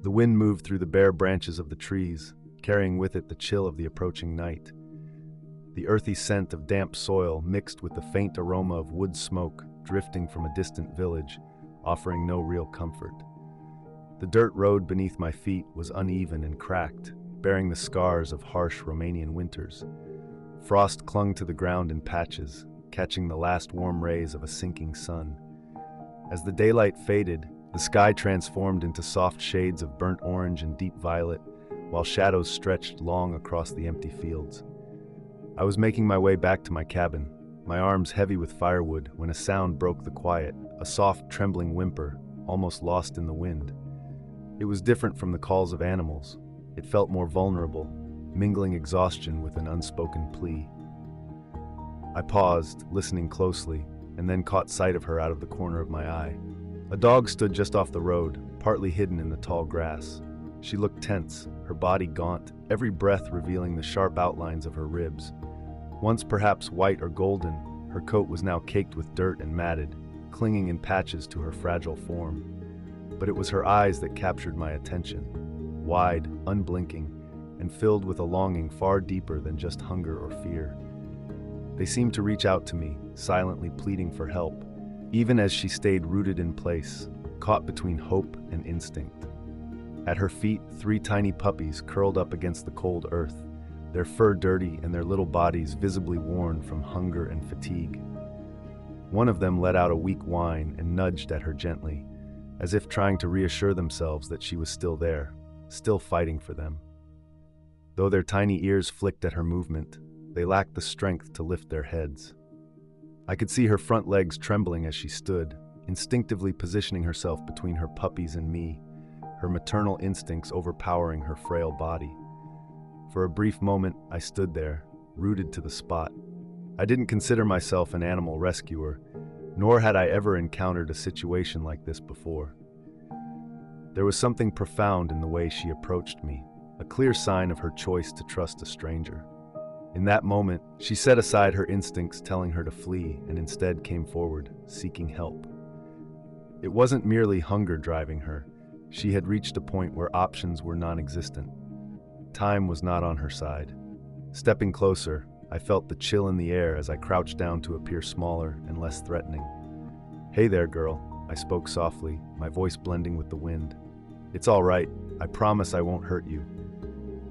The wind moved through the bare branches of the trees, carrying with it the chill of the approaching night. The earthy scent of damp soil mixed with the faint aroma of wood smoke drifting from a distant village, offering no real comfort. The dirt road beneath my feet was uneven and cracked, bearing the scars of harsh Romanian winters. Frost clung to the ground in patches, catching the last warm rays of a sinking sun. As the daylight faded, the sky transformed into soft shades of burnt orange and deep violet, while shadows stretched long across the empty fields. I was making my way back to my cabin, my arms heavy with firewood, when a sound broke the quiet, a soft, trembling whimper, almost lost in the wind. It was different from the calls of animals. It felt more vulnerable, mingling exhaustion with an unspoken plea. I paused, listening closely, and then caught sight of her out of the corner of my eye. A dog stood just off the road, partly hidden in the tall grass. She looked tense, her body gaunt, every breath revealing the sharp outlines of her ribs. Once perhaps white or golden, her coat was now caked with dirt and matted, clinging in patches to her fragile form. But it was her eyes that captured my attention, wide, unblinking, and filled with a longing far deeper than just hunger or fear. They seemed to reach out to me, silently pleading for help, even as she stayed rooted in place, caught between hope and instinct. At her feet, 3 tiny puppies curled up against the cold earth, their fur dirty and their little bodies visibly worn from hunger and fatigue. One of them let out a weak whine and nudged at her gently, as if trying to reassure themselves that she was still there, still fighting for them. Though their tiny ears flicked at her movement, they lacked the strength to lift their heads. I could see her front legs trembling as she stood, instinctively positioning herself between her puppies and me, her maternal instincts overpowering her frail body. For a brief moment, I stood there, rooted to the spot. I didn't consider myself an animal rescuer, nor had I ever encountered a situation like this before. There was something profound in the way she approached me, a clear sign of her choice to trust a stranger. In that moment, she set aside her instincts telling her to flee and instead came forward, seeking help. It wasn't merely hunger driving her. She had reached a point where options were non-existent. Time was not on her side. Stepping closer, I felt the chill in the air as I crouched down to appear smaller and less threatening. "Hey there, girl," I spoke softly, my voice blending with the wind. "It's all right. I promise I won't hurt you."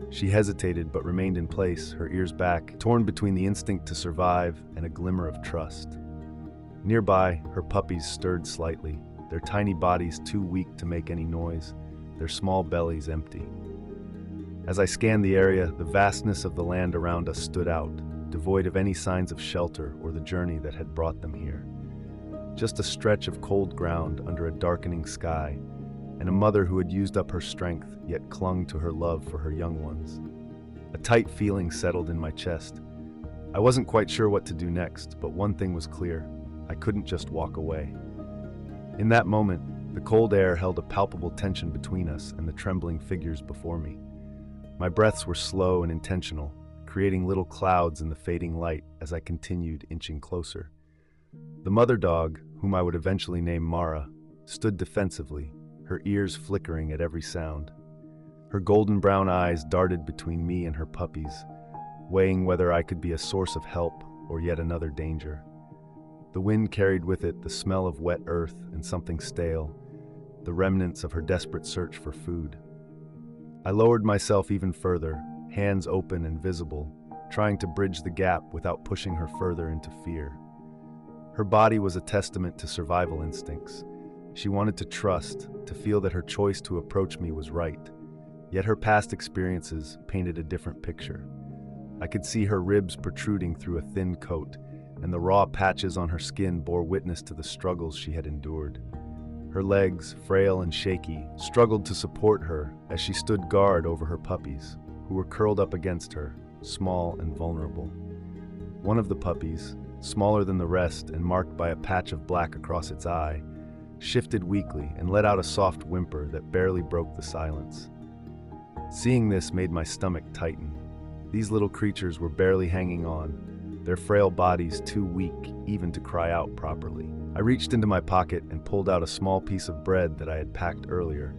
She hesitated but remained in place, her ears back, torn between the instinct to survive and a glimmer of trust. Nearby, her puppies stirred slightly, their tiny bodies too weak to make any noise, their small bellies empty. As I scanned the area, the vastness of the land around us stood out, devoid of any signs of shelter or the journey that had brought them here. Just a stretch of cold ground under a darkening sky, and a mother who had used up her strength yet clung to her love for her young ones. A tight feeling settled in my chest. I wasn't quite sure what to do next, but one thing was clear: I couldn't just walk away. In that moment, the cold air held a palpable tension between us and the trembling figures before me. My breaths were slow and intentional, creating little clouds in the fading light as I continued inching closer. The mother dog, whom I would eventually name Mara, stood defensively, her ears flickering at every sound. Her golden brown eyes darted between me and her puppies, weighing whether I could be a source of help or yet another danger. The wind carried with it the smell of wet earth and something stale, the remnants of her desperate search for food. I lowered myself even further, hands open and visible, trying to bridge the gap without pushing her further into fear. Her body was a testament to survival instincts. She wanted to trust, to feel that her choice to approach me was right. Yet her past experiences painted a different picture. I could see her ribs protruding through a thin coat, and the raw patches on her skin bore witness to the struggles she had endured. Her legs, frail and shaky, struggled to support her as she stood guard over her puppies, who were curled up against her, small and vulnerable. One of the puppies, smaller than the rest and marked by a patch of black across its eye, shifted weakly and let out a soft whimper that barely broke the silence. Seeing this made my stomach tighten. These little creatures were barely hanging on, their frail bodies too weak even to cry out properly. I reached into my pocket and pulled out a small piece of bread that I had packed earlier.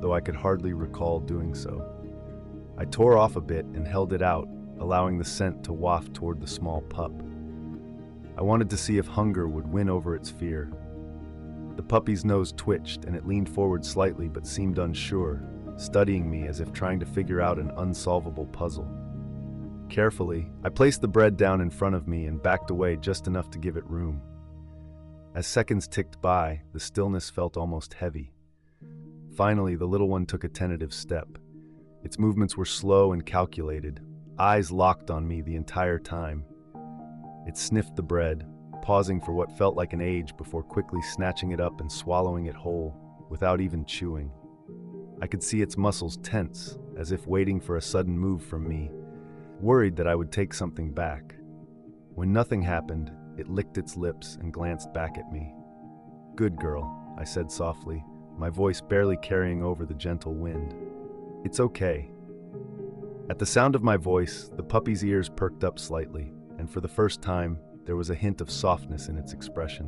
though I could hardly recall doing so. I tore off a bit and held it out, allowing the scent to waft toward the small pup. I wanted to see if hunger would win over its fear. The puppy's nose twitched and it leaned forward slightly but seemed unsure, studying me as if trying to figure out an unsolvable puzzle. Carefully, I placed the bread down in front of me and backed away just enough to give it room. As seconds ticked by, the stillness felt almost heavy. Finally, the little one took a tentative step. Its movements were slow and calculated, eyes locked on me the entire time. It sniffed the bread, pausing for what felt like an age before quickly snatching it up and swallowing it whole, without even chewing. I could see its muscles tense, as if waiting for a sudden move from me, worried that I would take something back. When nothing happened, it licked its lips and glanced back at me. "Good girl," I said softly, my voice barely carrying over the gentle wind. "It's okay." At the sound of my voice, the puppy's ears perked up slightly, and for the first time, there was a hint of softness in its expression.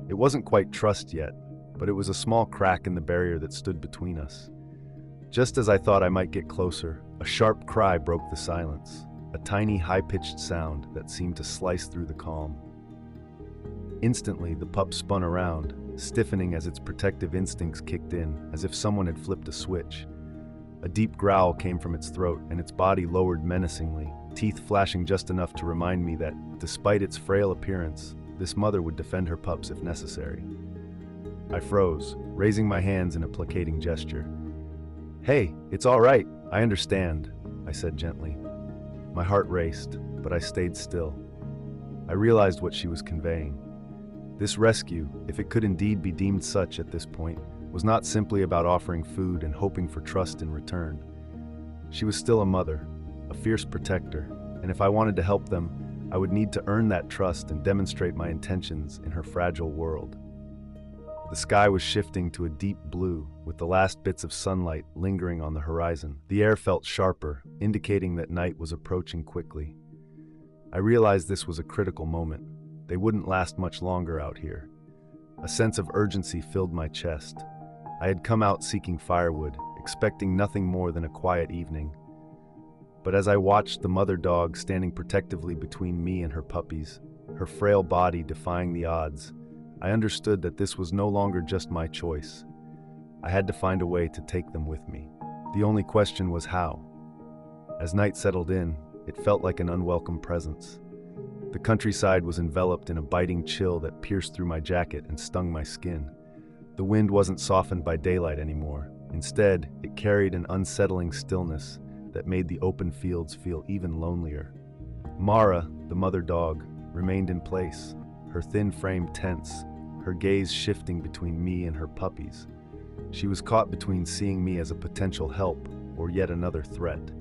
It wasn't quite trust yet, but it was a small crack in the barrier that stood between us. Just as I thought I might get closer, a sharp cry broke the silence, a tiny high-pitched sound that seemed to slice through the calm. Instantly, the pup spun around, stiffening as its protective instincts kicked in, as if someone had flipped a switch. A deep growl came from its throat, and its body lowered menacingly, teeth flashing just enough to remind me that, despite its frail appearance, this mother would defend her pups if necessary. I froze, raising my hands in a placating gesture. "Hey, it's all right, I understand," I said gently. My heart raced, but I stayed still. I realized what she was conveying. This rescue, if it could indeed be deemed such at this point, was not simply about offering food and hoping for trust in return. She was still a mother, a fierce protector, and if I wanted to help them, I would need to earn that trust and demonstrate my intentions in her fragile world. The sky was shifting to a deep blue, with the last bits of sunlight lingering on the horizon. The air felt sharper, indicating that night was approaching quickly. I realized this was a critical moment. They wouldn't last much longer out here. A sense of urgency filled my chest. I had come out seeking firewood, expecting nothing more than a quiet evening. But as I watched the mother dog standing protectively between me and her puppies, her frail body defying the odds, I understood that this was no longer just my choice. I had to find a way to take them with me. The only question was how. As night settled in, it felt like an unwelcome presence. The countryside was enveloped in a biting chill that pierced through my jacket and stung my skin. The wind wasn't softened by daylight anymore. Instead, it carried an unsettling stillness that made the open fields feel even lonelier. Mara, the mother dog, remained in place, her thin frame tense, her gaze shifting between me and her puppies. She was caught between seeing me as a potential help or yet another threat.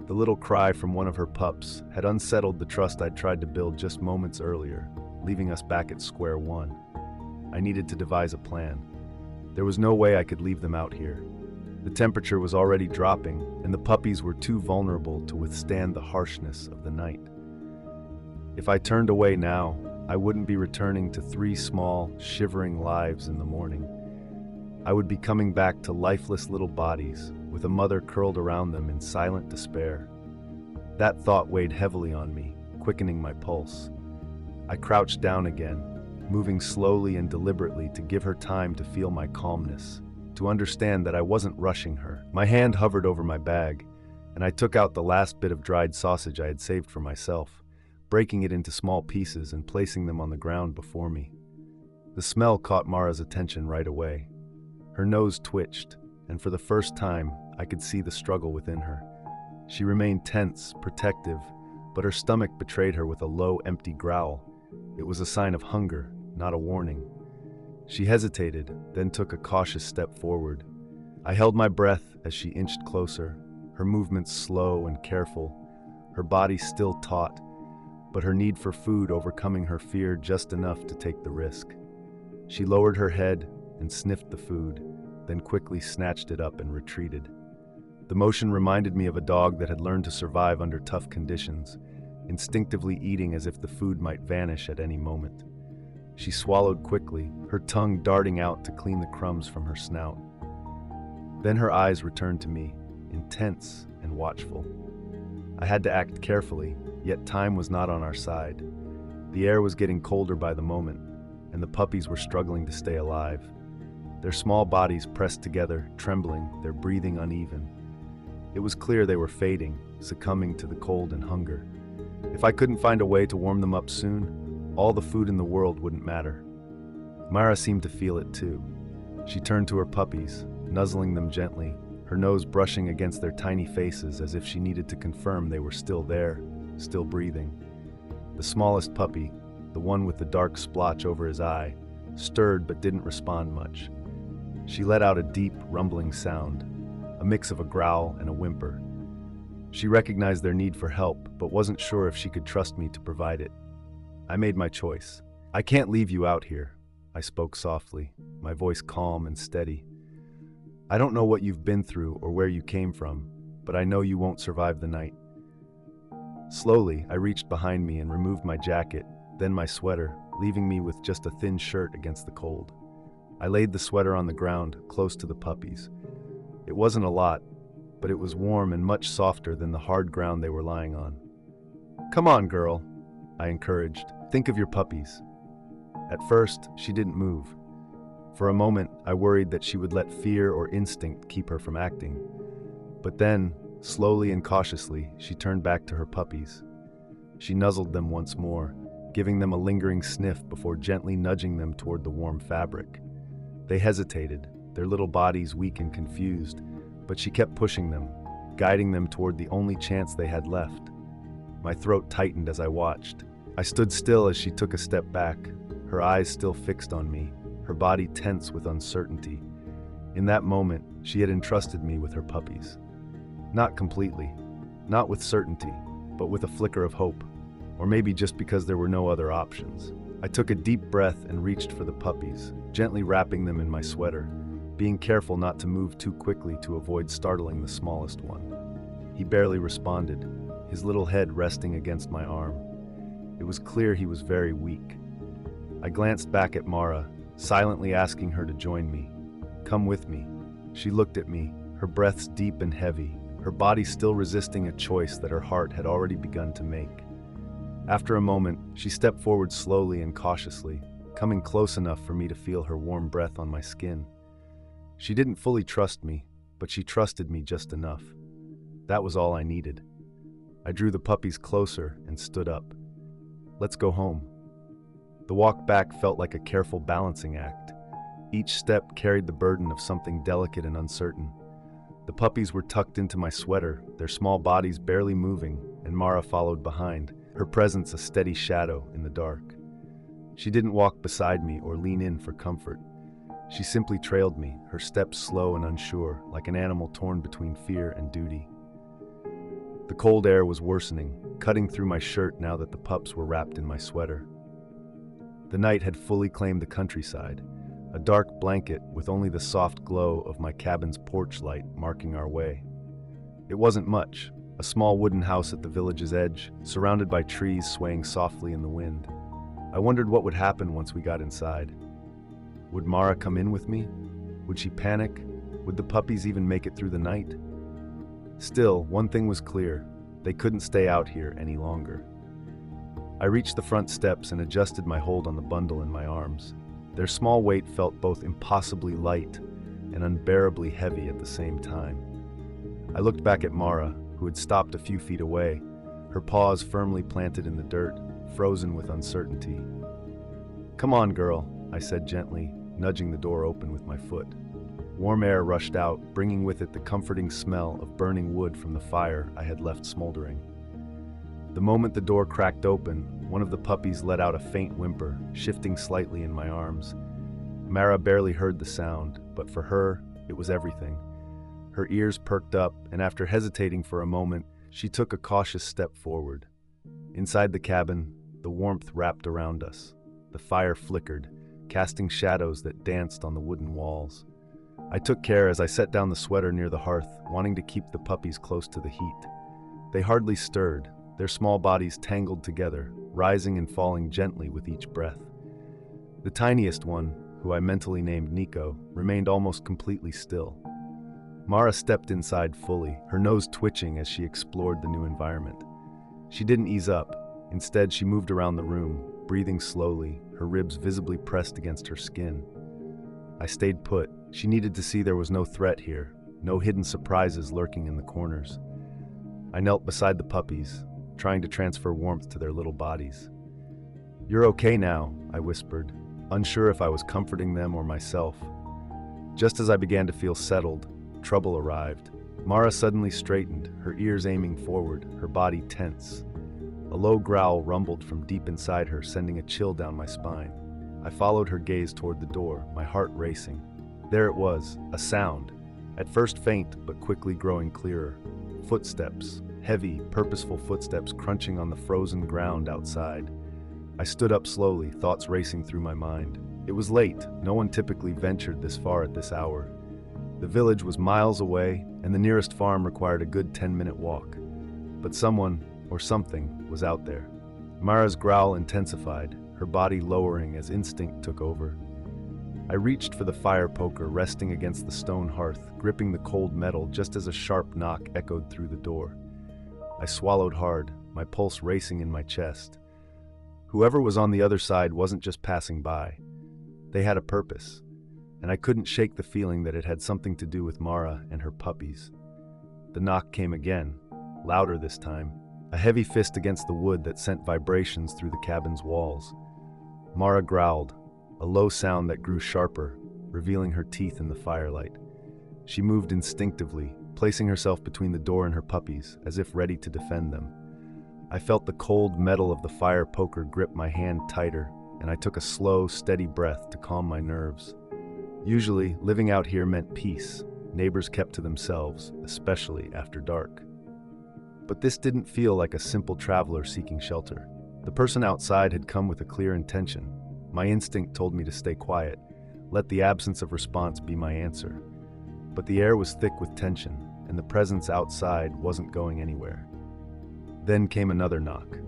The little cry from one of her pups had unsettled the trust I'd tried to build just moments earlier, leaving us back at square one. I needed to devise a plan. There was no way I could leave them out here. The temperature was already dropping, and the puppies were too vulnerable to withstand the harshness of the night. If I turned away now, I wouldn't be returning to 3 small, shivering lives in the morning. I would be coming back to lifeless little bodies, with a mother curled around them in silent despair. That thought weighed heavily on me, quickening my pulse. I crouched down again, moving slowly and deliberately to give her time to feel my calmness, to understand that I wasn't rushing her. My hand hovered over my bag, and I took out the last bit of dried sausage I had saved for myself, breaking it into small pieces and placing them on the ground before me. The smell caught Mara's attention right away. Her nose twitched, and for the first time, I could see the struggle within her. She remained tense, protective, but her stomach betrayed her with a low, empty growl. It was a sign of hunger, not a warning. She hesitated, then took a cautious step forward. I held my breath as she inched closer, her movements slow and careful, her body still taut, but her need for food overcoming her fear just enough to take the risk. She lowered her head and sniffed the food, then quickly snatched it up and retreated. The motion reminded me of a dog that had learned to survive under tough conditions, instinctively eating as if the food might vanish at any moment. She swallowed quickly, her tongue darting out to clean the crumbs from her snout. Then her eyes returned to me, intense and watchful. I had to act carefully, yet time was not on our side. The air was getting colder by the moment, and the puppies were struggling to stay alive. Their small bodies pressed together, trembling, their breathing uneven. It was clear they were fading, succumbing to the cold and hunger. If I couldn't find a way to warm them up soon, all the food in the world wouldn't matter. Myra seemed to feel it too. She turned to her puppies, nuzzling them gently, her nose brushing against their tiny faces as if she needed to confirm they were still there, still breathing. The smallest puppy, the one with the dark splotch over his eye, stirred but didn't respond much. She let out a deep, rumbling sound, a mix of a growl and a whimper. She recognized their need for help, but wasn't sure if she could trust me to provide it. I made my choice. "I can't leave you out here," I spoke softly, my voice calm and steady. "I don't know what you've been through or where you came from, but I know you won't survive the night." Slowly, I reached behind me and removed my jacket, then my sweater, leaving me with just a thin shirt against the cold. I laid the sweater on the ground, close to the puppies. It wasn't a lot, but it was warm and much softer than the hard ground they were lying on. "Come on, girl," I encouraged. "Think of your puppies." At first, she didn't move. For a moment, I worried that she would let fear or instinct keep her from acting. But then, slowly and cautiously, she turned back to her puppies. She nuzzled them once more, giving them a lingering sniff before gently nudging them toward the warm fabric. They hesitated, their little bodies weak and confused, but she kept pushing them, guiding them toward the only chance they had left. My throat tightened as I watched. I stood still as she took a step back, her eyes still fixed on me, her body tense with uncertainty. In that moment, she had entrusted me with her puppies. Not completely, not with certainty, but with a flicker of hope, or maybe just because there were no other options. I took a deep breath and reached for the puppies, gently wrapping them in my sweater, being careful not to move too quickly to avoid startling the smallest one. He barely responded, his little head resting against my arm. It was clear he was very weak. I glanced back at Mara, silently asking her to join me. "Come with me." She looked at me, her breaths deep and heavy, her body still resisting a choice that her heart had already begun to make. After a moment, she stepped forward slowly and cautiously, coming close enough for me to feel her warm breath on my skin. She didn't fully trust me, but she trusted me just enough. That was all I needed. I drew the puppies closer and stood up. "Let's go home." The walk back felt like a careful balancing act. Each step carried the burden of something delicate and uncertain. The puppies were tucked into my sweater, their small bodies barely moving, and Mara followed behind, her presence a steady shadow in the dark. She didn't walk beside me or lean in for comfort. She simply trailed me, her steps slow and unsure, like an animal torn between fear and duty. The cold air was worsening, cutting through my shirt now that the pups were wrapped in my sweater. The night had fully claimed the countryside, a dark blanket with only the soft glow of my cabin's porch light marking our way. It wasn't much, a small wooden house at the village's edge, surrounded by trees swaying softly in the wind. I wondered what would happen once we got inside. Would Mara come in with me? Would she panic? Would the puppies even make it through the night? Still, one thing was clear, they couldn't stay out here any longer. I reached the front steps and adjusted my hold on the bundle in my arms. Their small weight felt both impossibly light and unbearably heavy at the same time. I looked back at Mara, who had stopped a few feet away, her paws firmly planted in the dirt, frozen with uncertainty. "Come on, girl," I said gently, nudging the door open with my foot. Warm air rushed out, bringing with it the comforting smell of burning wood from the fire I had left smoldering. The moment the door cracked open, one of the puppies let out a faint whimper, shifting slightly in my arms. Mara barely heard the sound, but for her, it was everything. Her ears perked up, and after hesitating for a moment, she took a cautious step forward. Inside the cabin, the warmth wrapped around us. The fire flickered, casting shadows that danced on the wooden walls. I took care as I set down the sweater near the hearth, wanting to keep the puppies close to the heat. They hardly stirred, their small bodies tangled together, rising and falling gently with each breath. The tiniest one, who I mentally named Nico, remained almost completely still. Mara stepped inside fully, her nose twitching as she explored the new environment. She didn't ease up. Instead, she moved around the room, breathing slowly, her ribs visibly pressed against her skin. I stayed put. She needed to see there was no threat here, no hidden surprises lurking in the corners. I knelt beside the puppies, trying to transfer warmth to their little bodies. "You're okay now," I whispered, unsure if I was comforting them or myself. Just as I began to feel settled, trouble arrived. Mara suddenly straightened, her ears aiming forward, her body tense. A low growl rumbled from deep inside her, sending a chill down my spine. I followed her gaze toward the door, my heart racing. There it was, a sound, at first faint but quickly growing clearer. Footsteps, heavy, purposeful footsteps crunching on the frozen ground outside. I stood up slowly, thoughts racing through my mind. It was late, no one typically ventured this far at this hour. The village was miles away, and the nearest farm required a good 10-minute walk. But someone, or something, was out there. Mara's growl intensified, her body lowering as instinct took over. I reached for the fire poker resting against the stone hearth, gripping the cold metal just as a sharp knock echoed through the door. I swallowed hard, my pulse racing in my chest. Whoever was on the other side wasn't just passing by. They had a purpose, and I couldn't shake the feeling that it had something to do with Mara and her puppies. The knock came again, louder this time, a heavy fist against the wood that sent vibrations through the cabin's walls. Mara growled, a low sound that grew sharper, revealing her teeth in the firelight. She moved instinctively, placing herself between the door and her puppies, as if ready to defend them. I felt the cold metal of the fire poker grip my hand tighter, and I took a slow, steady breath to calm my nerves. Usually, living out here meant peace. Neighbors kept to themselves, especially after dark. But this didn't feel like a simple traveler seeking shelter. The person outside had come with a clear intention. My instinct told me to stay quiet, let the absence of response be my answer. But the air was thick with tension, and the presence outside wasn't going anywhere. Then came another knock,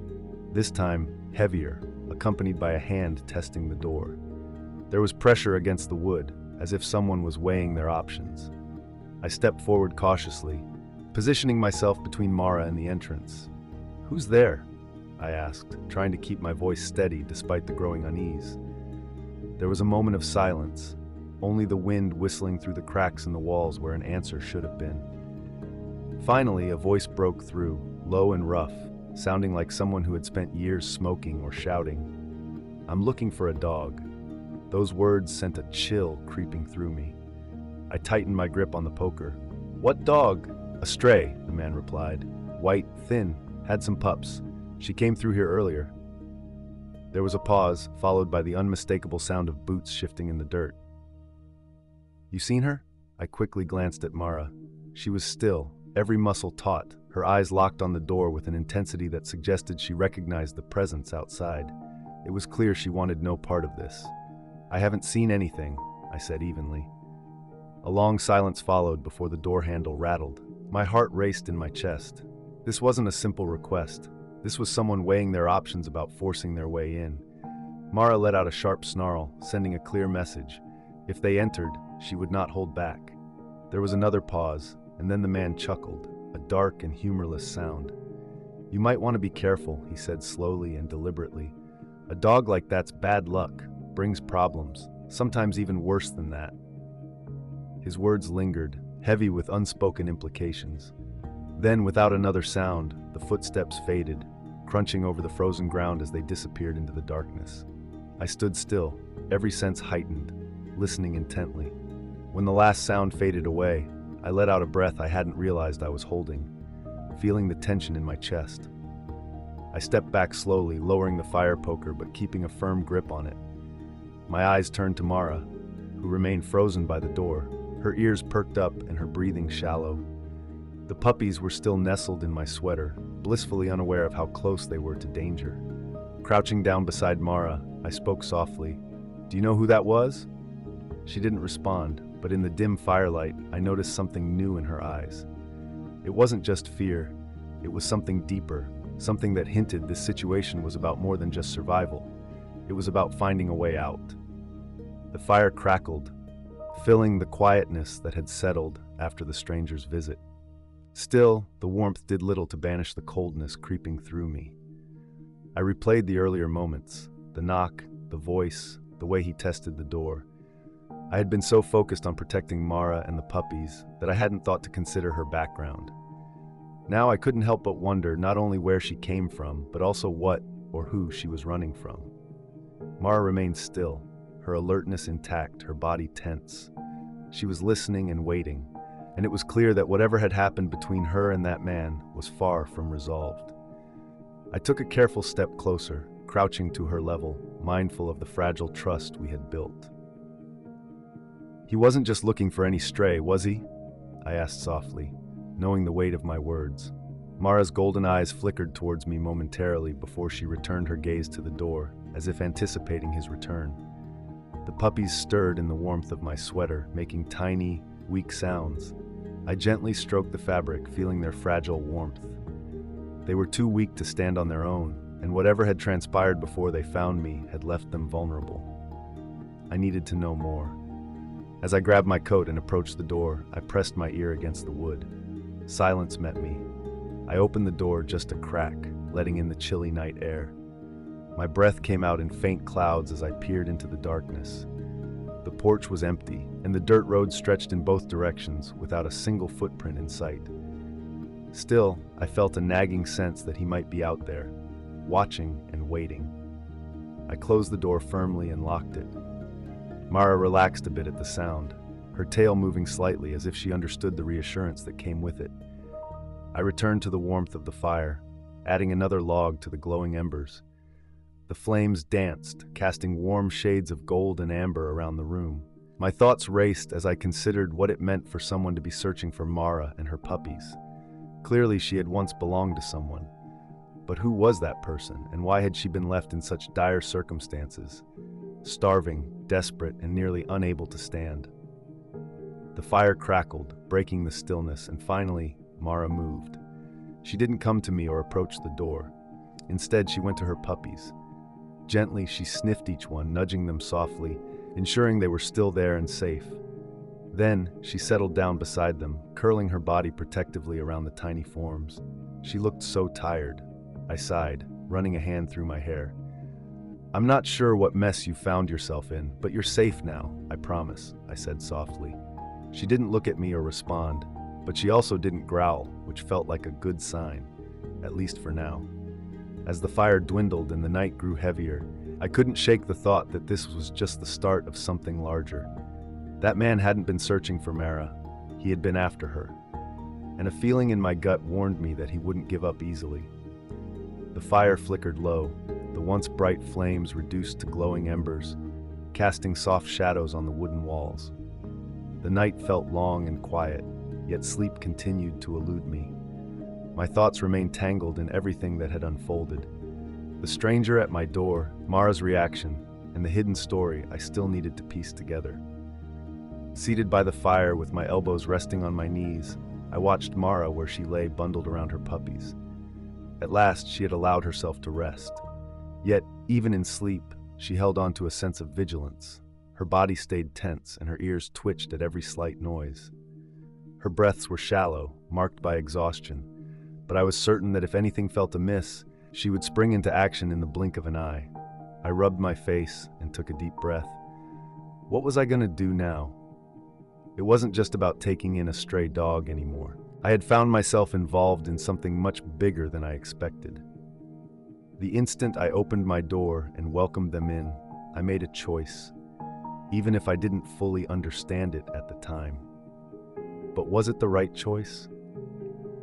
this time heavier, accompanied by a hand testing the door. There was pressure against the wood, as if someone was weighing their options. I stepped forward cautiously, positioning myself between Mara and the entrance. "Who's there?" I asked, trying to keep my voice steady despite the growing unease. There was a moment of silence, only the wind whistling through the cracks in the walls where an answer should have been. Finally, a voice broke through, low and rough, sounding like someone who had spent years smoking or shouting. "I'm looking for a dog." Those words sent a chill creeping through me. I tightened my grip on the poker. "What dog?" "A stray," the man replied. "White, thin, had some pups. She came through here earlier." There was a pause, followed by the unmistakable sound of boots shifting in the dirt. "You seen her?" I quickly glanced at Mara. She was still, every muscle taut, her eyes locked on the door with an intensity that suggested she recognized the presence outside. It was clear she wanted no part of this. "I haven't seen anything," I said evenly. A long silence followed before the door handle rattled. My heart raced in my chest. This wasn't a simple request. This was someone weighing their options about forcing their way in. Mara let out a sharp snarl, sending a clear message. If they entered, she would not hold back. There was another pause, and then the man chuckled, a dark and humorless sound. "You might want to be careful," he said slowly and deliberately. "A dog like that's bad luck, brings problems, sometimes even worse than that." His words lingered, heavy with unspoken implications. Then, without another sound, the footsteps faded, crunching over the frozen ground as they disappeared into the darkness. I stood still, every sense heightened, listening intently. When the last sound faded away, I let out a breath I hadn't realized I was holding, feeling the tension in my chest. I stepped back slowly, lowering the fire poker but keeping a firm grip on it. My eyes turned to Mara, who remained frozen by the door, her ears perked up and her breathing shallow. The puppies were still nestled in my sweater, blissfully unaware of how close they were to danger. Crouching down beside Mara, I spoke softly. "Do you know who that was?" She didn't respond, but in the dim firelight, I noticed something new in her eyes. It wasn't just fear, it was something deeper, something that hinted this situation was about more than just survival. It was about finding a way out. The fire crackled, filling the quietness that had settled after the stranger's visit. Still, the warmth did little to banish the coldness creeping through me. I replayed the earlier moments, the knock, the voice, the way he tested the door. I had been so focused on protecting Mara and the puppies that I hadn't thought to consider her background. Now I couldn't help but wonder not only where she came from, but also what or who she was running from. Mara remained still, her alertness intact, her body tense. She was listening and waiting, and it was clear that whatever had happened between her and that man was far from resolved. I took a careful step closer, crouching to her level, mindful of the fragile trust we had built. "He wasn't just looking for any stray, was he?" I asked softly, knowing the weight of my words. Mara's golden eyes flickered towards me momentarily before she returned her gaze to the door, as if anticipating his return. The puppies stirred in the warmth of my sweater, making tiny, weak sounds. I gently stroked the fabric, feeling their fragile warmth. They were too weak to stand on their own, and whatever had transpired before they found me had left them vulnerable. I needed to know more. As I grabbed my coat and approached the door, I pressed my ear against the wood. Silence met me. I opened the door just a crack, letting in the chilly night air. My breath came out in faint clouds as I peered into the darkness. The porch was empty, and the dirt road stretched in both directions without a single footprint in sight. Still, I felt a nagging sense that he might be out there, watching and waiting. I closed the door firmly and locked it. Mara relaxed a bit at the sound, her tail moving slightly as if she understood the reassurance that came with it. I returned to the warmth of the fire, adding another log to the glowing embers. The flames danced, casting warm shades of gold and amber around the room. My thoughts raced as I considered what it meant for someone to be searching for Mara and her puppies. Clearly, she had once belonged to someone. But who was that person, and why had she been left in such dire circumstances? Starving, desperate, and nearly unable to stand. The fire crackled, breaking the stillness, and finally, Mara moved. She didn't come to me or approach the door. Instead, she went to her puppies. Gently, she sniffed each one, nudging them softly, ensuring they were still there and safe. Then, she settled down beside them, curling her body protectively around the tiny forms. She looked so tired. I sighed, running a hand through my hair. "I'm not sure what mess you found yourself in, but you're safe now, I promise," I said softly. She didn't look at me or respond, but she also didn't growl, which felt like a good sign, at least for now. As the fire dwindled and the night grew heavier, I couldn't shake the thought that this was just the start of something larger. That man hadn't been searching for Mara, he had been after her, and a feeling in my gut warned me that he wouldn't give up easily. The fire flickered low, the once bright flames reduced to glowing embers, casting soft shadows on the wooden walls. The night felt long and quiet, yet sleep continued to elude me. My thoughts remained tangled in everything that had unfolded. The stranger at my door, Mara's reaction, and the hidden story I still needed to piece together. Seated by the fire with my elbows resting on my knees, I watched Mara where she lay bundled around her puppies. At last, she had allowed herself to rest. Yet, even in sleep, she held on to a sense of vigilance. Her body stayed tense and her ears twitched at every slight noise. Her breaths were shallow, marked by exhaustion, but I was certain that if anything felt amiss, she would spring into action in the blink of an eye. I rubbed my face and took a deep breath. What was I going to do now? It wasn't just about taking in a stray dog anymore. I had found myself involved in something much bigger than I expected. The instant I opened my door and welcomed them in, I made a choice, even if I didn't fully understand it at the time. But was it the right choice?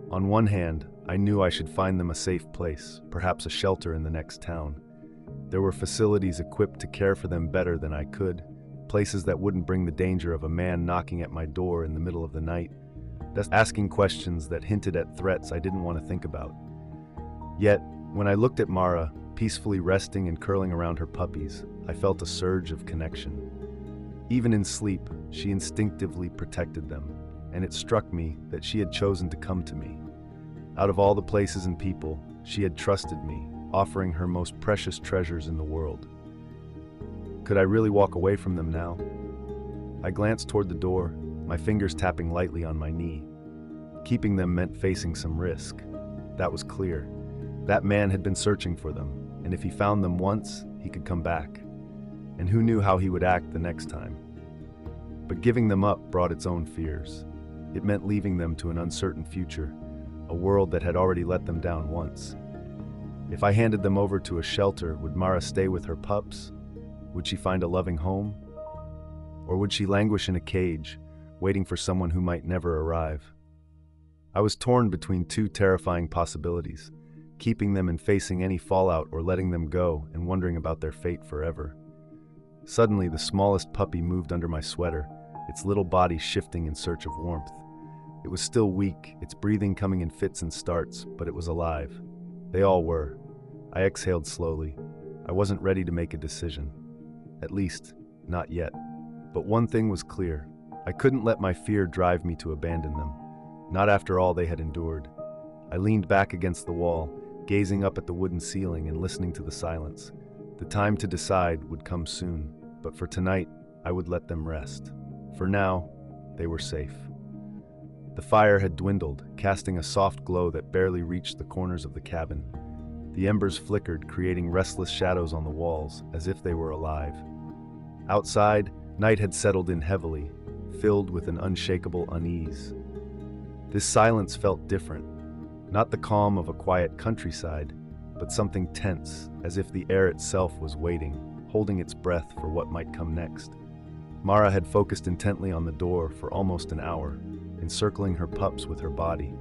On one hand, I knew I should find them a safe place, perhaps a shelter in the next town. There were facilities equipped to care for them better than I could, places that wouldn't bring the danger of a man knocking at my door in the middle of the night, asking questions that hinted at threats I didn't want to think about. Yet, when I looked at Mara, peacefully resting and curling around her puppies, I felt a surge of connection. Even in sleep, she instinctively protected them, and it struck me that she had chosen to come to me. Out of all the places and people, she had trusted me, offering her most precious treasures in the world. Could I really walk away from them now? I glanced toward the door, my fingers tapping lightly on my knee. Keeping them meant facing some risk. That was clear. That man had been searching for them, and if he found them once, he could come back. And who knew how he would act the next time? But giving them up brought its own fears. It meant leaving them to an uncertain future, a world that had already let them down once. If I handed them over to a shelter, would Mara stay with her pups? Would she find a loving home? Or would she languish in a cage, waiting for someone who might never arrive? I was torn between two terrifying possibilities, keeping them and facing any fallout or letting them go and wondering about their fate forever. Suddenly, the smallest puppy moved under my sweater, its little body shifting in search of warmth. It was still weak, its breathing coming in fits and starts, but it was alive. They all were. I exhaled slowly. I wasn't ready to make a decision. At least, not yet. But one thing was clear. I couldn't let my fear drive me to abandon them. Not after all they had endured. I leaned back against the wall, gazing up at the wooden ceiling and listening to the silence. The time to decide would come soon, but for tonight, I would let them rest. For now, they were safe. The fire had dwindled, casting a soft glow that barely reached the corners of the cabin. The embers flickered, creating restless shadows on the walls, as if they were alive. Outside, night had settled in heavily, filled with an unshakable unease. This silence felt different, not the calm of a quiet countryside, but something tense, as if the air itself was waiting, holding its breath for what might come next. Mara had focused intently on the door for almost an hour, encircling her pups with her body.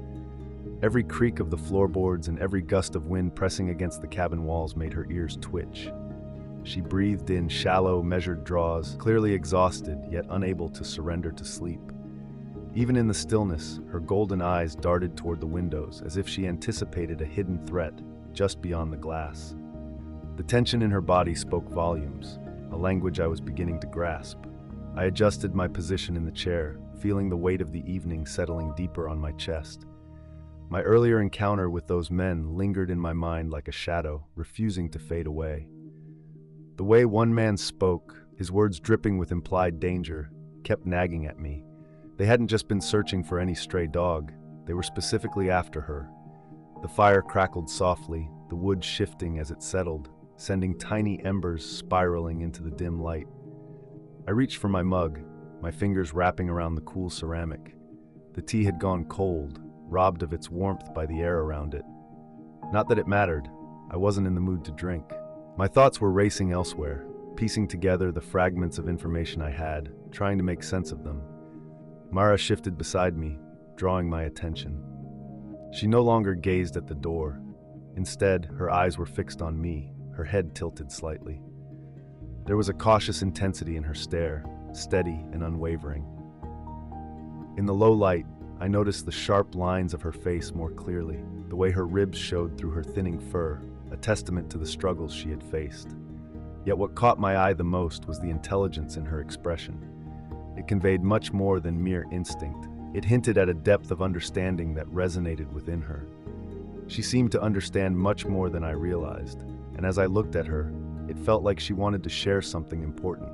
Every creak of the floorboards and every gust of wind pressing against the cabin walls made her ears twitch. She breathed in shallow, measured draws, clearly exhausted, yet unable to surrender to sleep. Even in the stillness, her golden eyes darted toward the windows, as if she anticipated a hidden threat just beyond the glass. The tension in her body spoke volumes, a language I was beginning to grasp. I adjusted my position in the chair, feeling the weight of the evening settling deeper on my chest. My earlier encounter with those men lingered in my mind like a shadow, refusing to fade away. The way one man spoke, his words dripping with implied danger, kept nagging at me. They hadn't just been searching for any stray dog, they were specifically after her. The fire crackled softly, the wood shifting as it settled, sending tiny embers spiraling into the dim light. I reached for my mug, my fingers wrapping around the cool ceramic. The tea had gone cold, robbed of its warmth by the air around it. Not that it mattered, I wasn't in the mood to drink. My thoughts were racing elsewhere, piecing together the fragments of information I had, trying to make sense of them. Mara shifted beside me, drawing my attention. She no longer gazed at the door. Instead, her eyes were fixed on me, her head tilted slightly. There was a cautious intensity in her stare, steady and unwavering. In the low light, I noticed the sharp lines of her face more clearly, the way her ribs showed through her thinning fur, a testament to the struggles she had faced. Yet what caught my eye the most was the intelligence in her expression. It conveyed much more than mere instinct. It hinted at a depth of understanding that resonated within her. She seemed to understand much more than I realized, and as I looked at her, it felt like she wanted to share something important.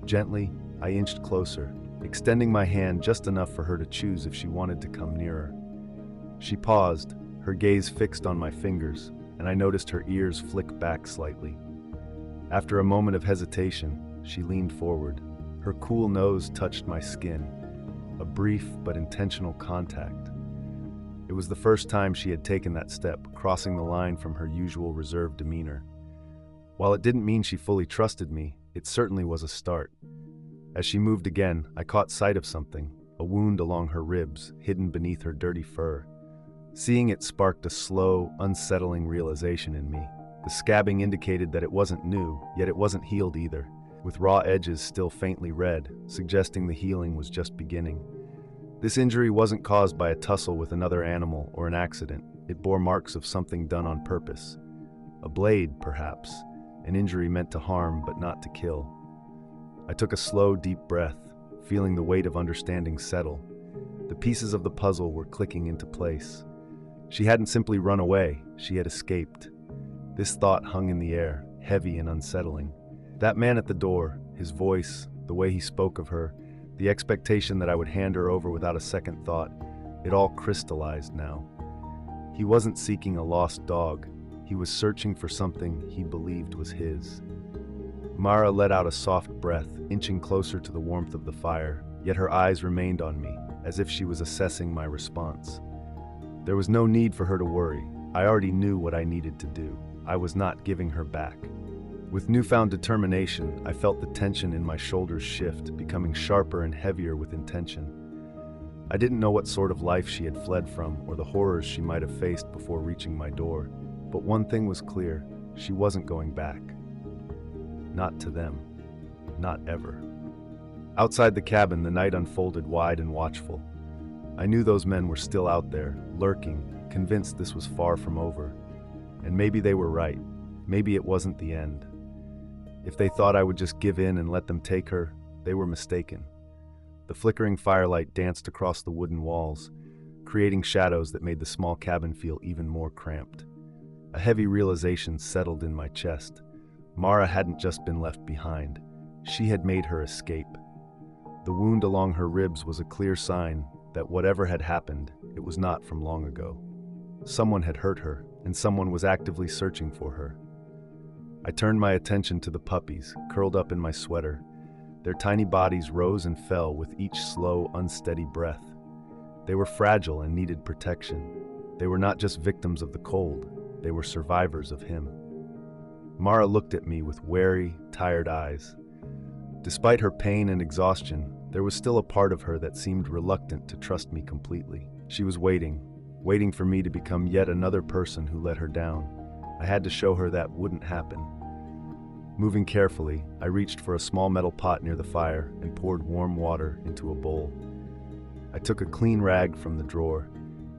Gently, I inched closer, extending my hand just enough for her to choose if she wanted to come nearer. She paused, her gaze fixed on my fingers, and I noticed her ears flick back slightly. After a moment of hesitation, she leaned forward. Her cool nose touched my skin, a brief but intentional contact. It was the first time she had taken that step, crossing the line from her usual reserved demeanor. While it didn't mean she fully trusted me, it certainly was a start. As she moved again, I caught sight of something, a wound along her ribs, hidden beneath her dirty fur. Seeing it sparked a slow, unsettling realization in me. The scabbing indicated that it wasn't new, yet it wasn't healed either, with raw edges still faintly red, suggesting the healing was just beginning. This injury wasn't caused by a tussle with another animal or an accident. It bore marks of something done on purpose. A blade, perhaps, an injury meant to harm but not to kill. I took a slow, deep breath, feeling the weight of understanding settle. The pieces of the puzzle were clicking into place. She hadn't simply run away, she had escaped. This thought hung in the air, heavy and unsettling. That man at the door, his voice, the way he spoke of her, The expectation that I would hand her over without a second thought, it all crystallized now. He wasn't seeking a lost dog. He was searching for something he believed was his. Mara let out a soft breath, inching closer to the warmth of the fire, yet her eyes remained on me, as if she was assessing my response. There was no need for her to worry. I already knew what I needed to do. I was not giving her back. With newfound determination, I felt the tension in my shoulders shift, becoming sharper and heavier with intention. I didn't know what sort of life she had fled from or the horrors she might have faced before reaching my door, but one thing was clear: she wasn't going back. Not to them. Not ever. Outside the cabin, the night unfolded wide and watchful. I knew those men were still out there, lurking, convinced this was far from over. And maybe they were right. Maybe it wasn't the end. If they thought I would just give in and let them take her, they were mistaken. The flickering firelight danced across the wooden walls, creating shadows that made the small cabin feel even more cramped. A heavy realization settled in my chest. Mara hadn't just been left behind. She had made her escape. The wound along her ribs was a clear sign that whatever had happened, it was not from long ago. Someone had hurt her, and someone was actively searching for her. I turned my attention to the puppies, curled up in my sweater. Their tiny bodies rose and fell with each slow, unsteady breath. They were fragile and needed protection. They were not just victims of the cold, they were survivors of him. Mara looked at me with wary, tired eyes. Despite her pain and exhaustion, there was still a part of her that seemed reluctant to trust me completely. She was waiting for me to become yet another person who let her down. I had to show her that wouldn't happen. Moving carefully, I reached for a small metal pot near the fire and poured warm water into a bowl. I took a clean rag from the drawer,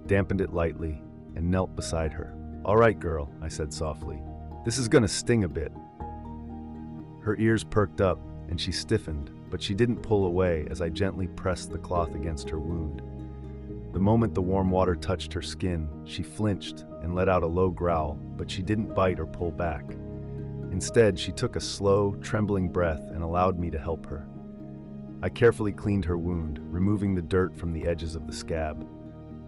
dampened it lightly, and knelt beside her. "All right, girl," I said softly. "This is gonna sting a bit." Her ears perked up, and she stiffened, but she didn't pull away as I gently pressed the cloth against her wound. The moment the warm water touched her skin, she flinched and let out a low growl, but she didn't bite or pull back. Instead, she took a slow, trembling breath and allowed me to help her. I carefully cleaned her wound, removing the dirt from the edges of the scab.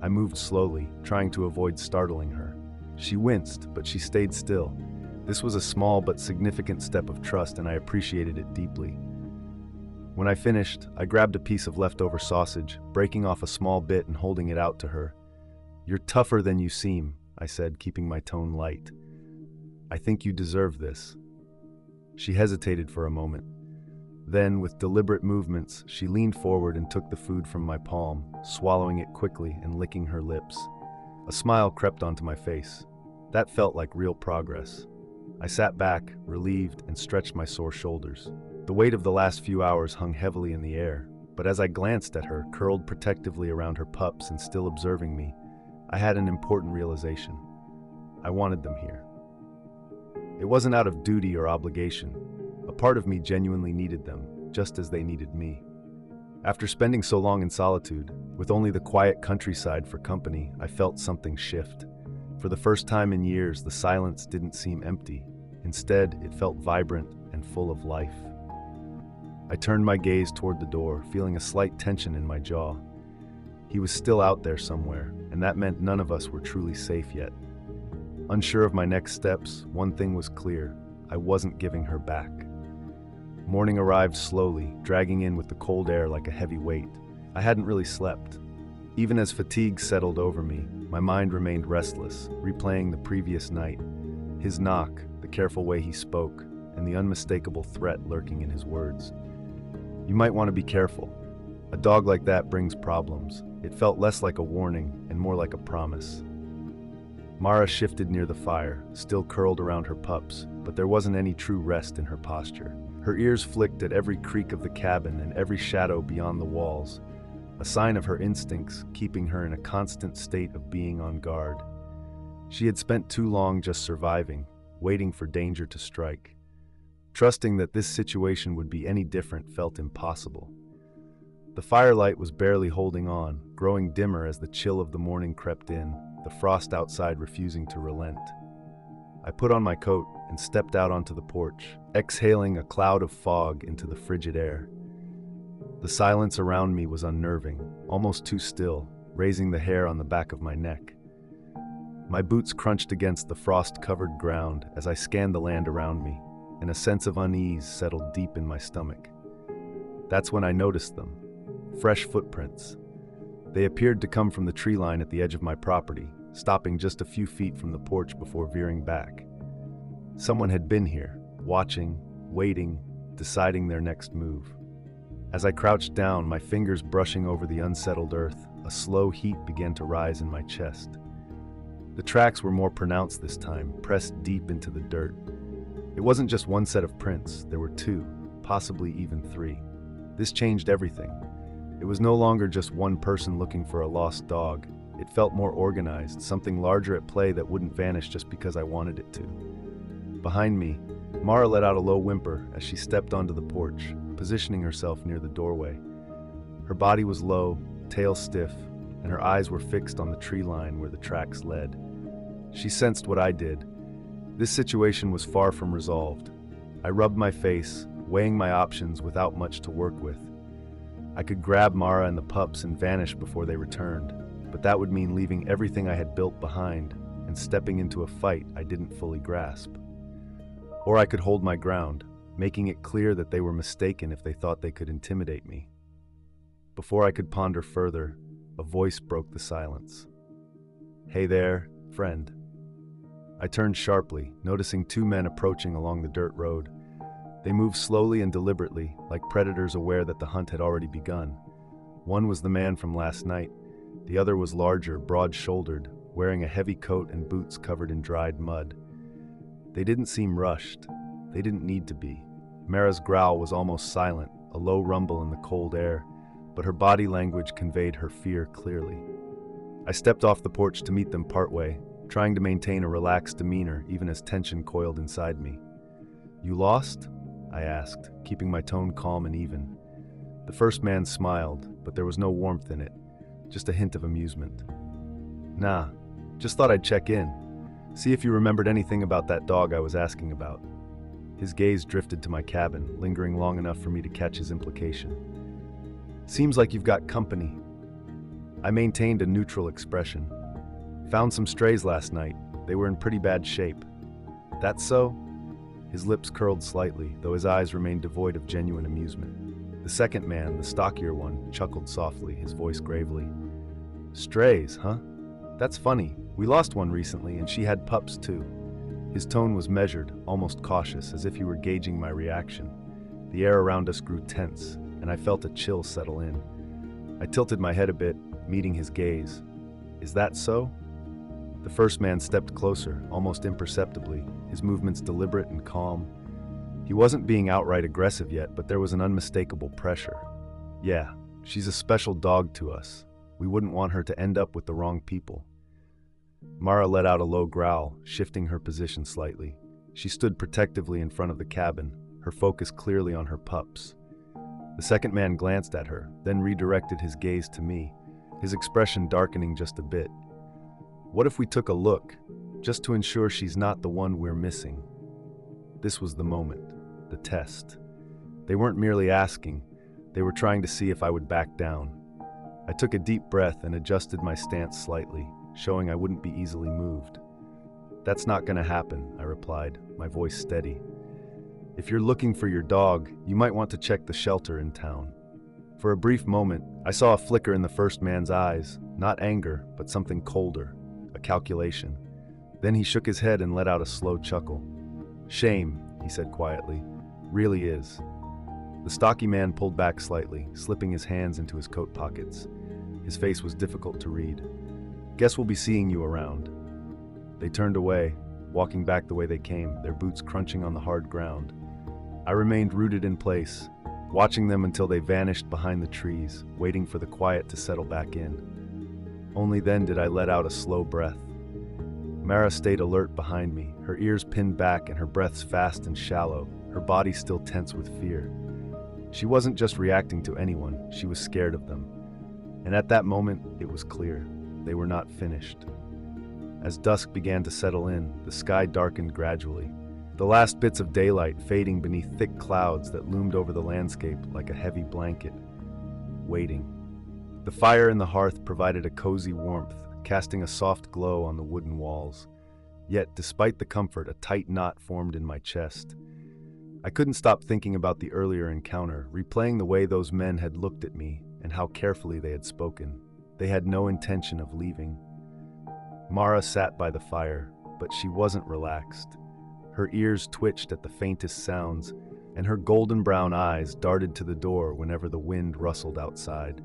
I moved slowly, trying to avoid startling her. She winced, but she stayed still. This was a small but significant step of trust, and I appreciated it deeply. When I finished, I grabbed a piece of leftover sausage, breaking off a small bit and holding it out to her. "You're tougher than you seem," I said, keeping my tone light. "I think you deserve this." She hesitated for a moment. Then, with deliberate movements, she leaned forward and took the food from my palm, swallowing it quickly and licking her lips. A smile crept onto my face. That felt like real progress. I sat back, relieved, and stretched my sore shoulders. The weight of the last few hours hung heavily in the air, but as I glanced at her, curled protectively around her pups and still observing me, I had an important realization. I wanted them here. It wasn't out of duty or obligation. A part of me genuinely needed them, just as they needed me. After spending so long in solitude, with only the quiet countryside for company, I felt something shift. For the first time in years, the silence didn't seem empty. Instead, it felt vibrant and full of life. I turned my gaze toward the door, feeling a slight tension in my jaw. He was still out there somewhere, and that meant none of us were truly safe yet. Unsure of my next steps, one thing was clear: I wasn't giving her back. Morning arrived slowly, dragging in with the cold air like a heavy weight. I hadn't really slept. Even as fatigue settled over me, my mind remained restless, replaying the previous night. His knock, the careful way he spoke, and the unmistakable threat lurking in his words. "You might want to be careful. A dog like that brings problems." It felt less like a warning and more like a promise. Mara shifted near the fire, still curled around her pups, but there wasn't any true rest in her posture. Her ears flicked at every creak of the cabin and every shadow beyond the walls, a sign of her instincts keeping her in a constant state of being on guard. She had spent too long just surviving, waiting for danger to strike. Trusting that this situation would be any different felt impossible. The firelight was barely holding on, growing dimmer as the chill of the morning crept in, the frost outside refusing to relent. I put on my coat and stepped out onto the porch, exhaling a cloud of fog into the frigid air. The silence around me was unnerving, almost too still, raising the hair on the back of my neck. My boots crunched against the frost-covered ground as I scanned the land around me, and a sense of unease settled deep in my stomach. That's when I noticed them. Fresh footprints. They appeared to come from the tree line at the edge of my property, stopping just a few feet from the porch before veering back. Someone had been here, watching, waiting, deciding their next move. As I crouched down, my fingers brushing over the unsettled earth, a slow heat began to rise in my chest. The tracks were more pronounced this time, pressed deep into the dirt. It wasn't just one set of prints, there were two, possibly even three. This changed everything. It was no longer just one person looking for a lost dog. It felt more organized, something larger at play that wouldn't vanish just because I wanted it to. Behind me, Mara let out a low whimper as she stepped onto the porch, positioning herself near the doorway. Her body was low, tail stiff, and her eyes were fixed on the tree line where the tracks led. She sensed what I did. This situation was far from resolved. I rubbed my face, weighing my options without much to work with. I could grab Mara and the pups and vanish before they returned, but that would mean leaving everything I had built behind and stepping into a fight I didn't fully grasp. Or I could hold my ground, making it clear that they were mistaken if they thought they could intimidate me. Before I could ponder further, a voice broke the silence. "Hey there, friend." I turned sharply, noticing two men approaching along the dirt road. They moved slowly and deliberately, like predators aware that the hunt had already begun. One was the man from last night. The other was larger, broad-shouldered, wearing a heavy coat and boots covered in dried mud. They didn't seem rushed. They didn't need to be. Mara's growl was almost silent, a low rumble in the cold air, but her body language conveyed her fear clearly. I stepped off the porch to meet them partway, trying to maintain a relaxed demeanor even as tension coiled inside me. "You lost?" I asked, keeping my tone calm and even. The first man smiled, but there was no warmth in it, just a hint of amusement. "Nah, just thought I'd check in. See if you remembered anything about that dog I was asking about." His gaze drifted to my cabin, lingering long enough for me to catch his implication. "Seems like you've got company." I maintained a neutral expression. "Found some strays last night. They were in pretty bad shape." "That's so?" His lips curled slightly, though his eyes remained devoid of genuine amusement. The second man, the stockier one, chuckled softly, his voice gravely. "Strays, huh? That's funny. We lost one recently, and she had pups too." His tone was measured, almost cautious, as if he were gauging my reaction. The air around us grew tense, and I felt a chill settle in. I tilted my head a bit, meeting his gaze. "Is that so?" The first man stepped closer, almost imperceptibly, his movements deliberate and calm. He wasn't being outright aggressive yet, but there was an unmistakable pressure. "Yeah, she's a special dog to us. We wouldn't want her to end up with the wrong people." Mara let out a low growl, shifting her position slightly. She stood protectively in front of the cabin, her focus clearly on her pups. The second man glanced at her, then redirected his gaze to me, his expression darkening just a bit. "What if we took a look, just to ensure she's not the one we're missing?" This was the moment, the test. They weren't merely asking, they were trying to see if I would back down. I took a deep breath and adjusted my stance slightly, showing I wouldn't be easily moved. "That's not gonna happen," I replied, my voice steady. "If you're looking for your dog, you might want to check the shelter in town." For a brief moment, I saw a flicker in the first man's eyes, not anger, but something colder, a calculation. Then he shook his head and let out a slow chuckle. "Shame," he said quietly. "Really is." The stocky man pulled back slightly, slipping his hands into his coat pockets. His face was difficult to read. "Guess we'll be seeing you around." They turned away, walking back the way they came, their boots crunching on the hard ground. I remained rooted in place, watching them until they vanished behind the trees, waiting for the quiet to settle back in. Only then did I let out a slow breath. Mara stayed alert behind me, her ears pinned back and her breaths fast and shallow, her body still tense with fear. She wasn't just reacting to anyone, she was scared of them. And at that moment, it was clear. They were not finished. As dusk began to settle in, the sky darkened gradually, the last bits of daylight fading beneath thick clouds that loomed over the landscape like a heavy blanket. waiting. The fire in the hearth provided a cozy warmth, casting a soft glow on the wooden walls. Yet, despite the comfort, a tight knot formed in my chest. I couldn't stop thinking about the earlier encounter, replaying the way those men had looked at me and how carefully they had spoken. They had no intention of leaving. Mara sat by the fire, but she wasn't relaxed. Her ears twitched at the faintest sounds, and her golden brown eyes darted to the door whenever the wind rustled outside.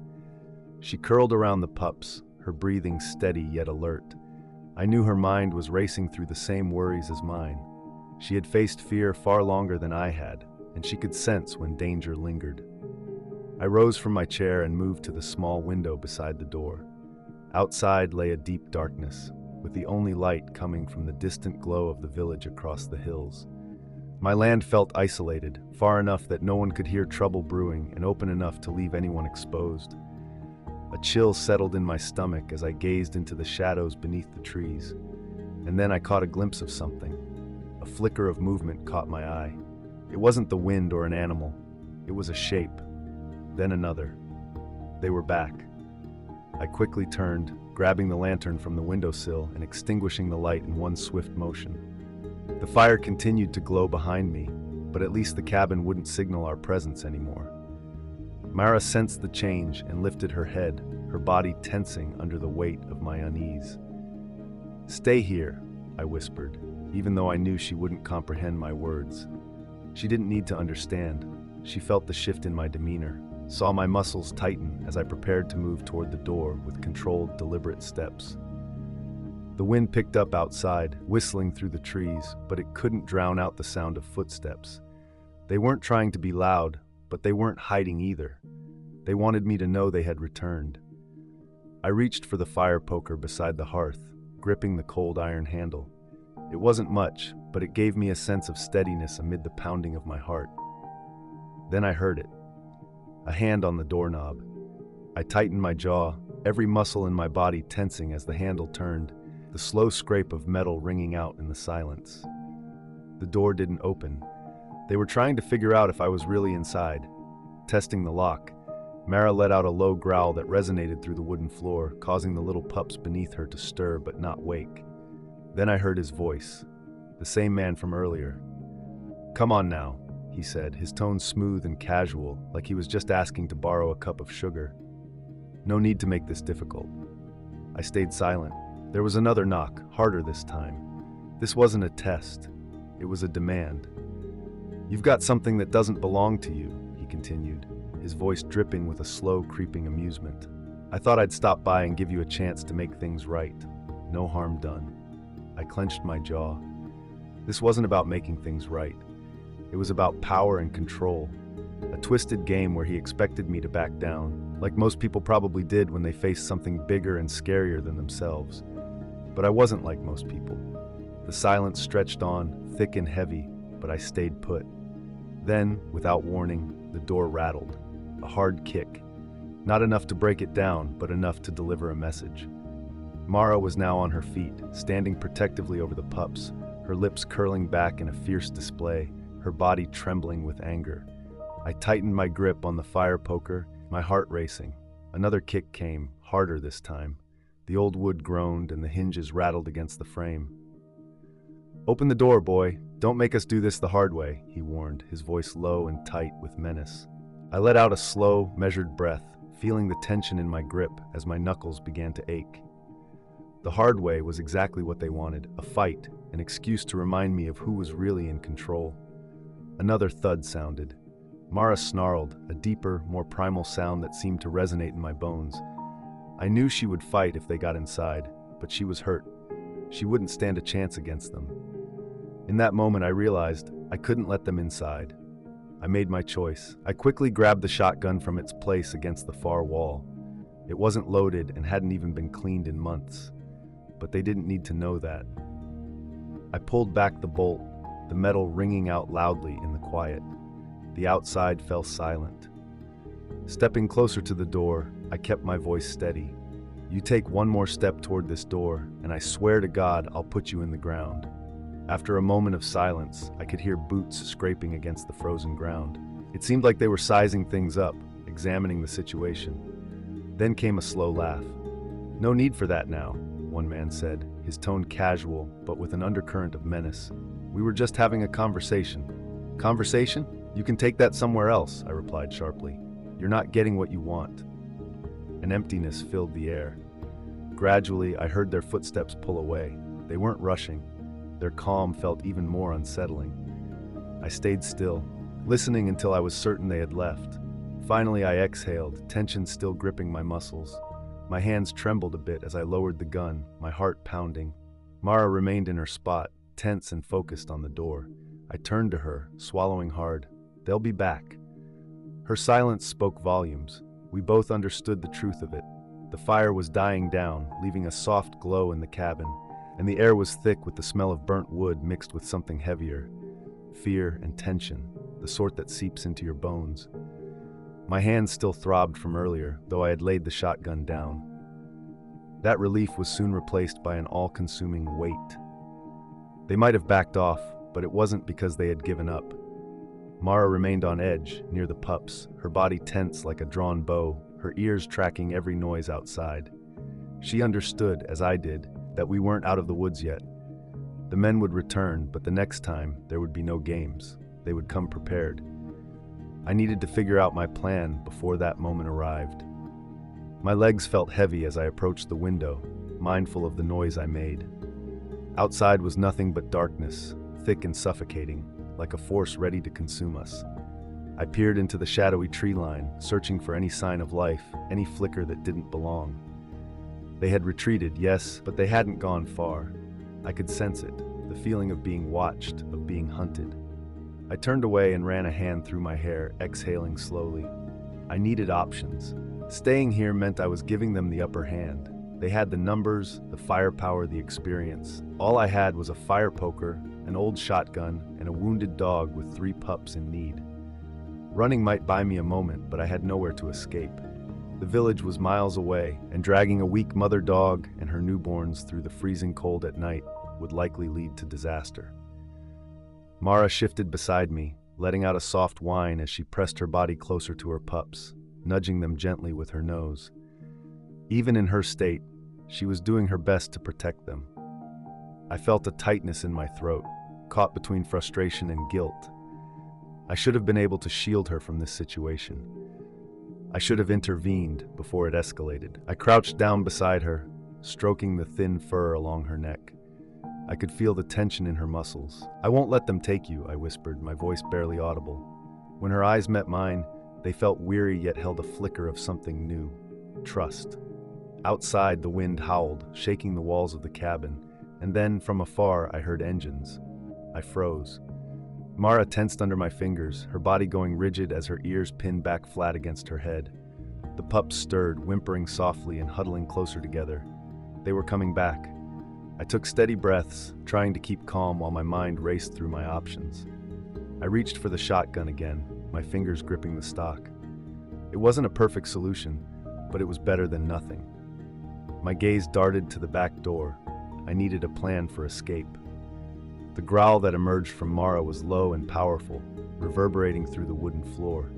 She curled around the pups, her breathing steady yet alert. I knew her mind was racing through the same worries as mine. She had faced fear far longer than I had, and she could sense when danger lingered. I rose from my chair and moved to the small window beside the door. Outside lay a deep darkness, with the only light coming from the distant glow of the village across the hills. My land felt isolated, far enough that no one could hear trouble brewing and open enough to leave anyone exposed. A chill settled in my stomach as I gazed into the shadows beneath the trees, and then I caught a glimpse of something. A flicker of movement caught my eye. It wasn't the wind or an animal. It was a shape, then another. They were back. I quickly turned, grabbing the lantern from the windowsill and extinguishing the light in one swift motion. The fire continued to glow behind me, but at least the cabin wouldn't signal our presence anymore. Mara sensed the change and lifted her head, her body tensing under the weight of my unease. "Stay here," I whispered, even though I knew she wouldn't comprehend my words. She didn't need to understand. She felt the shift in my demeanor, saw my muscles tighten as I prepared to move toward the door with controlled, deliberate steps. The wind picked up outside, whistling through the trees, but it couldn't drown out the sound of footsteps. They weren't trying to be loud, but they weren't hiding either. They wanted me to know they had returned. I reached for the fire poker beside the hearth, gripping the cold iron handle. It wasn't much, but it gave me a sense of steadiness amid the pounding of my heart. Then I heard it. A hand on the doorknob. I tightened my jaw, every muscle in my body tensing as the handle turned, the slow scrape of metal ringing out in the silence. The door didn't open. They were trying to figure out if I was really inside. Testing the lock, Mara let out a low growl that resonated through the wooden floor, causing the little pups beneath her to stir but not wake. Then I heard his voice, the same man from earlier. "Come on now," he said, his tone smooth and casual, like he was just asking to borrow a cup of sugar. "No need to make this difficult." I stayed silent. There was another knock, harder this time. This wasn't a test. It was a demand. "You've got something that doesn't belong to you," he continued, his voice dripping with a slow, creeping amusement. "I thought I'd stop by and give you a chance to make things right. No harm done." I clenched my jaw. This wasn't about making things right. It was about power and control. A twisted game where he expected me to back down, like most people probably did when they faced something bigger and scarier than themselves. But I wasn't like most people. The silence stretched on, thick and heavy, but I stayed put. Then, without warning, the door rattled. A hard kick. Not enough to break it down, but enough to deliver a message. Mara was now on her feet, standing protectively over the pups, her lips curling back in a fierce display, her body trembling with anger. I tightened my grip on the fire poker, my heart racing. Another kick came, harder this time. The old wood groaned and the hinges rattled against the frame. "Open the door, boy. Don't make us do this the hard way," he warned, his voice low and tight with menace. I let out a slow, measured breath, feeling the tension in my grip as my knuckles began to ache. The hard way was exactly what they wanted, a fight, an excuse to remind me of who was really in control. Another thud sounded. Mara snarled, a deeper, more primal sound that seemed to resonate in my bones. I knew she would fight if they got inside, but she was hurt. She wouldn't stand a chance against them. In that moment, I realized I couldn't let them inside. I made my choice. I quickly grabbed the shotgun from its place against the far wall. It wasn't loaded and hadn't even been cleaned in months, but they didn't need to know that. I pulled back the bolt, the metal ringing out loudly in the quiet. The outside fell silent. Stepping closer to the door, I kept my voice steady. "You take one more step toward this door, and I swear to God I'll put you in the ground." After a moment of silence, I could hear boots scraping against the frozen ground. It seemed like they were sizing things up, examining the situation. Then came a slow laugh. "No need for that now," one man said, his tone casual but with an undercurrent of menace. "We were just having a conversation." "Conversation? You can take that somewhere else," I replied sharply. "You're not getting what you want." An emptiness filled the air. Gradually, I heard their footsteps pull away. They weren't rushing. Their calm felt even more unsettling. I stayed still, listening until I was certain they had left. Finally, I exhaled, tension still gripping my muscles. My hands trembled a bit as I lowered the gun, my heart pounding. Mara remained in her spot, tense and focused on the door. I turned to her, swallowing hard. "They'll be back." Her silence spoke volumes. We both understood the truth of it. The fire was dying down, leaving a soft glow in the cabin, and the air was thick with the smell of burnt wood mixed with something heavier. Fear and tension, the sort that seeps into your bones. My hands still throbbed from earlier, though I had laid the shotgun down. That relief was soon replaced by an all-consuming weight. They might have backed off, but it wasn't because they had given up. Mara remained on edge, near the pups, her body tense like a drawn bow, her ears tracking every noise outside. She understood, as I did, that we weren't out of the woods yet. The men would return, but the next time, there would be no games. They would come prepared. I needed to figure out my plan before that moment arrived. My legs felt heavy as I approached the window, mindful of the noise I made. Outside was nothing but darkness, thick and suffocating, like a force ready to consume us. I peered into the shadowy tree line, searching for any sign of life, any flicker that didn't belong. They had retreated, yes, but they hadn't gone far. I could sense it, the feeling of being watched, of being hunted. I turned away and ran a hand through my hair, exhaling slowly. I needed options. Staying here meant I was giving them the upper hand. They had the numbers, the firepower, the experience. All I had was a fire poker, an old shotgun, and a wounded dog with 3 pups in need. Running might buy me a moment, but I had nowhere to escape. The village was miles away, and dragging a weak mother dog and her newborns through the freezing cold at night would likely lead to disaster. Mara shifted beside me, letting out a soft whine as she pressed her body closer to her pups, nudging them gently with her nose. Even in her state, she was doing her best to protect them. I felt a tightness in my throat, caught between frustration and guilt. I should have been able to shield her from this situation. I should have intervened before it escalated. I crouched down beside her, stroking the thin fur along her neck. I could feel the tension in her muscles. "I won't let them take you," I whispered, my voice barely audible. When her eyes met mine, they felt weary yet held a flicker of something new. Trust. Outside, the wind howled, shaking the walls of the cabin, and then, from afar, I heard engines. I froze. Mara tensed under my fingers, her body going rigid as her ears pinned back flat against her head. The pups stirred, whimpering softly and huddling closer together. They were coming back. I took steady breaths, trying to keep calm while my mind raced through my options. I reached for the shotgun again, my fingers gripping the stock. It wasn't a perfect solution, but it was better than nothing. My gaze darted to the back door. I needed a plan for escape. The growl that emerged from Mara was low and powerful, reverberating through the wooden floor.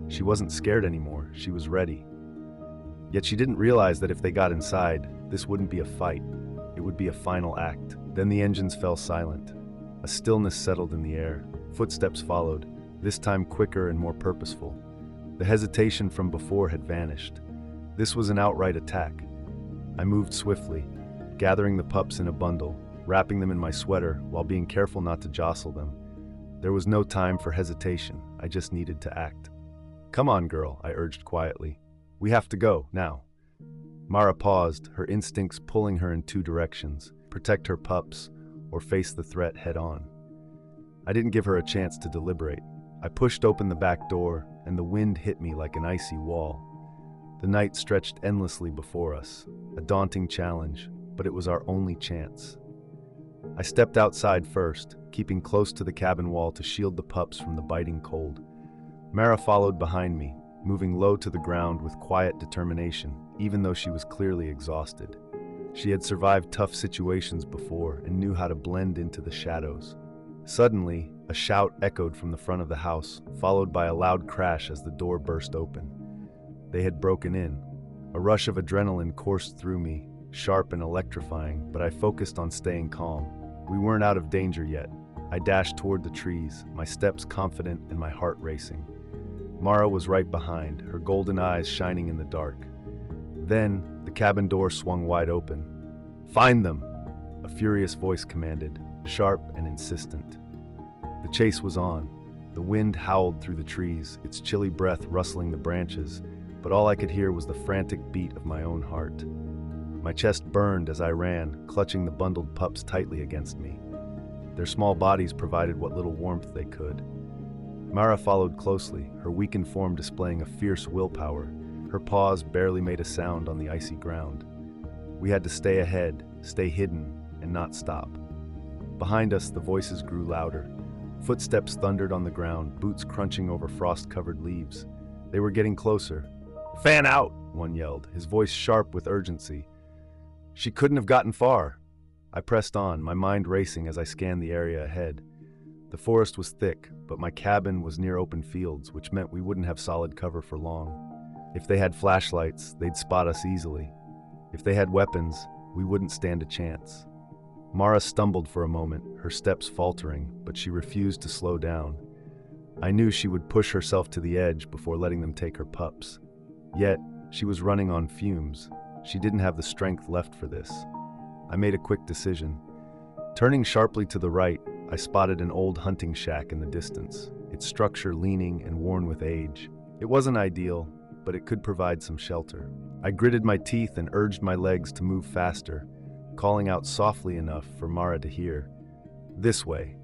She wasn't scared anymore, she was ready. Yet she didn't realize that if they got inside, this wouldn't be a fight. It would be a final act. Then the engines fell silent. A stillness settled in the air. Footsteps followed, this time quicker and more purposeful. The hesitation from before had vanished. This was an outright attack. I moved swiftly, gathering the pups in a bundle, wrapping them in my sweater while being careful not to jostle them. There was no time for hesitation. I just needed to act. "Come on, girl," I urged quietly. "We have to go, now." Mara paused, her instincts pulling her in 2 directions, protect her pups or face the threat head-on. I didn't give her a chance to deliberate. I pushed open the back door, and the wind hit me like an icy wall. The night stretched endlessly before us, a daunting challenge, but it was our only chance. I stepped outside first, keeping close to the cabin wall to shield the pups from the biting cold. Mara followed behind me, moving low to the ground with quiet determination, even though she was clearly exhausted. She had survived tough situations before and knew how to blend into the shadows. Suddenly, a shout echoed from the front of the house, followed by a loud crash as the door burst open. They had broken in. A rush of adrenaline coursed through me, sharp and electrifying, but I focused on staying calm. We weren't out of danger yet. I dashed toward the trees, my steps confident and my heart racing. Mara was right behind, her golden eyes shining in the dark. Then, the cabin door swung wide open. "Find them!" a furious voice commanded, sharp and insistent. The chase was on. The wind howled through the trees, its chilly breath rustling the branches, but all I could hear was the frantic beat of my own heart. My chest burned as I ran, clutching the bundled pups tightly against me. Their small bodies provided what little warmth they could. Mara followed closely, her weakened form displaying a fierce willpower. Her paws barely made a sound on the icy ground. We had to stay ahead, stay hidden, and not stop. Behind us, the voices grew louder. Footsteps thundered on the ground, boots crunching over frost-covered leaves. They were getting closer. "Fan out!" one yelled, his voice sharp with urgency. She couldn't have gotten far. I pressed on, my mind racing as I scanned the area ahead. The forest was thick, but my cabin was near open fields, which meant we wouldn't have solid cover for long. If they had flashlights, they'd spot us easily. If they had weapons, we wouldn't stand a chance. Mara stumbled for a moment, her steps faltering, but she refused to slow down. I knew she would push herself to the edge before letting them take her pups. Yet, she was running on fumes. She didn't have the strength left for this. I made a quick decision. Turning sharply to the right, I spotted an old hunting shack in the distance, its structure leaning and worn with age. It wasn't ideal, but it could provide some shelter. I gritted my teeth and urged my legs to move faster, calling out softly enough for Mara to hear. "This way."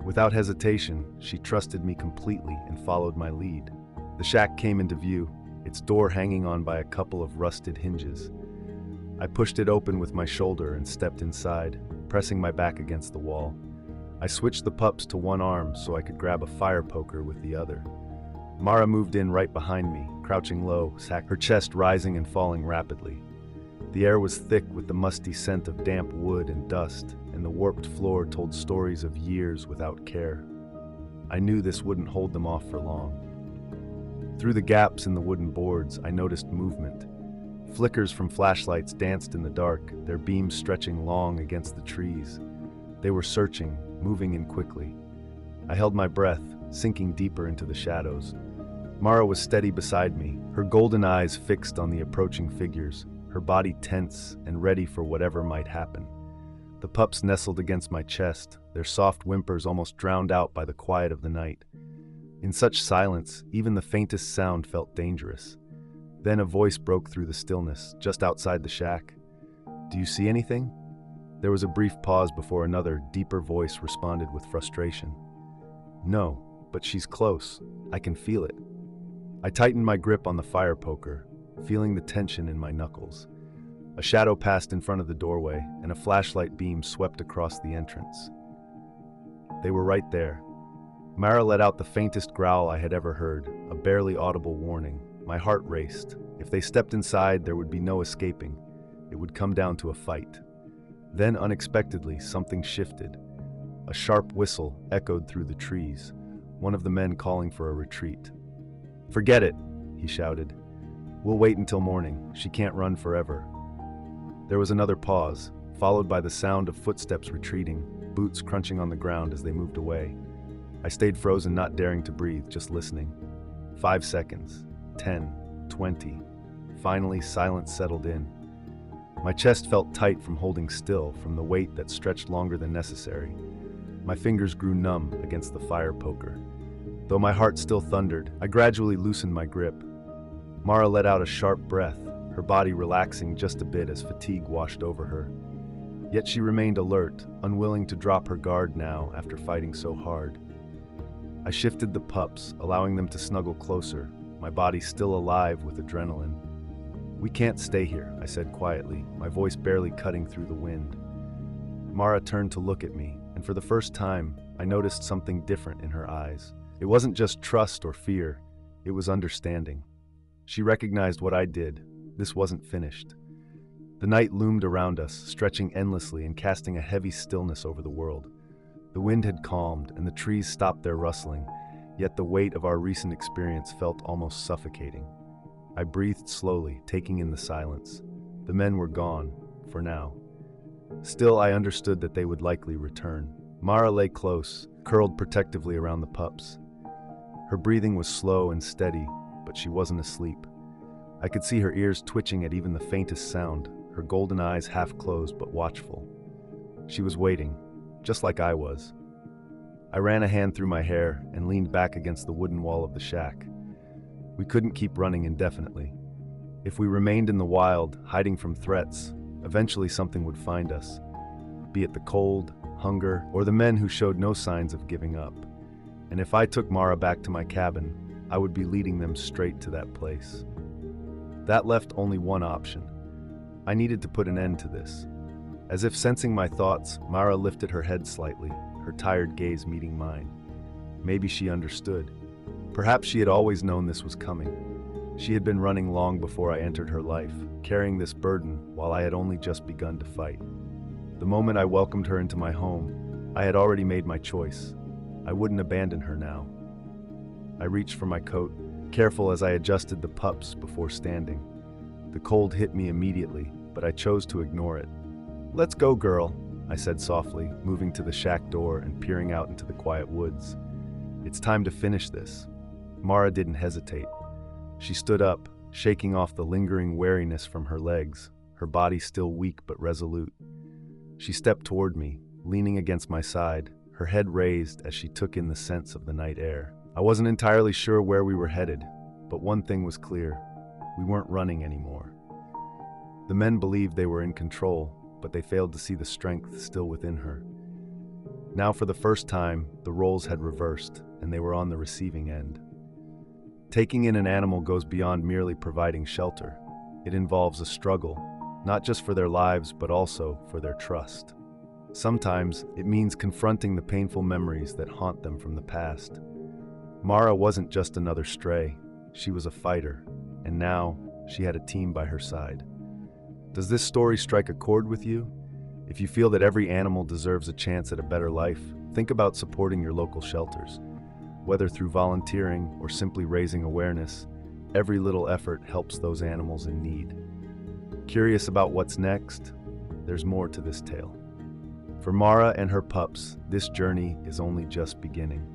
Without hesitation, she trusted me completely and followed my lead. The shack came into view, its door hanging on by a couple of rusted hinges. I pushed it open with my shoulder and stepped inside, pressing my back against the wall. I switched the pups to one arm so I could grab a fire poker with the other. Mara moved in right behind me, crouching low, her chest rising and falling rapidly. The air was thick with the musty scent of damp wood and dust, and the warped floor told stories of years without care. I knew this wouldn't hold them off for long. Through the gaps in the wooden boards, I noticed movement. Flickers from flashlights danced in the dark, their beams stretching long against the trees. They were searching, moving in quickly. I held my breath, sinking deeper into the shadows. Mara was steady beside me, her golden eyes fixed on the approaching figures, her body tense and ready for whatever might happen. The pups nestled against my chest, their soft whimpers almost drowned out by the quiet of the night. In such silence, even the faintest sound felt dangerous. Then a voice broke through the stillness, just outside the shack. "Do you see anything?" There was a brief pause before another, deeper voice responded with frustration. "No, but she's close. I can feel it." I tightened my grip on the fire poker, feeling the tension in my knuckles. A shadow passed in front of the doorway, and a flashlight beam swept across the entrance. They were right there. Mara let out the faintest growl I had ever heard, a barely audible warning. My heart raced. If they stepped inside, there would be no escaping. It would come down to a fight. Then, unexpectedly, something shifted. A sharp whistle echoed through the trees, one of the men calling for a retreat. "Forget it," he shouted. "We'll wait until morning. She can't run forever." There was another pause, followed by the sound of footsteps retreating, boots crunching on the ground as they moved away. I stayed frozen, not daring to breathe, just listening. 5 seconds. 10, 20. Finally, silence settled in. My chest felt tight from holding still, from the weight that stretched longer than necessary. My fingers grew numb against the fire poker. Though my heart still thundered, I gradually loosened my grip. Mara let out a sharp breath, her body relaxing just a bit as fatigue washed over her. Yet she remained alert, unwilling to drop her guard now after fighting so hard. I shifted the pups, allowing them to snuggle closer, my body still alive with adrenaline. "We can't stay here," I said quietly, my voice barely cutting through the wind. Mara turned to look at me, and for the first time, I noticed something different in her eyes. It wasn't just trust or fear, it was understanding. She recognized what I did. This wasn't finished. The night loomed around us, stretching endlessly and casting a heavy stillness over the world. The wind had calmed, and the trees stopped their rustling, yet the weight of our recent experience felt almost suffocating. I breathed slowly, taking in the silence. The men were gone, for now. Still, I understood that they would likely return. Mara lay close, curled protectively around the pups. Her breathing was slow and steady, but she wasn't asleep. I could see her ears twitching at even the faintest sound, her golden eyes half closed but watchful. She was waiting, just like I was. I ran a hand through my hair and leaned back against the wooden wall of the shack. We couldn't keep running indefinitely. If we remained in the wild, hiding from threats, eventually something would find us, be it the cold, hunger, or the men who showed no signs of giving up. And if I took Mara back to my cabin, I would be leading them straight to that place. That left only one option. I needed to put an end to this. As if sensing my thoughts, Mara lifted her head slightly, her tired gaze meeting mine. Maybe she understood. Perhaps she had always known this was coming. She had been running long before I entered her life, carrying this burden while I had only just begun to fight. The moment I welcomed her into my home, I had already made my choice. I wouldn't abandon her now. I reached for my coat, careful as I adjusted the pups before standing. The cold hit me immediately, but I chose to ignore it. "Let's go, girl," I said softly, moving to the shack door and peering out into the quiet woods. "It's time to finish this." Mara didn't hesitate. She stood up, shaking off the lingering weariness from her legs, her body still weak but resolute. She stepped toward me, leaning against my side, her head raised as she took in the scents of the night air. I wasn't entirely sure where we were headed, but one thing was clear: we weren't running anymore. The men believed they were in control, but they failed to see the strength still within her. Now, for the first time, the roles had reversed, and they were on the receiving end. Taking in an animal goes beyond merely providing shelter. It involves a struggle, not just for their lives, but also for their trust. Sometimes it means confronting the painful memories that haunt them from the past. Mara wasn't just another stray. She was a fighter, and now she had a team by her side. Does this story strike a chord with you? If you feel that every animal deserves a chance at a better life, think about supporting your local shelters. Whether through volunteering or simply raising awareness, every little effort helps those animals in need. Curious about what's next? There's more to this tale. For Mara and her pups, this journey is only just beginning.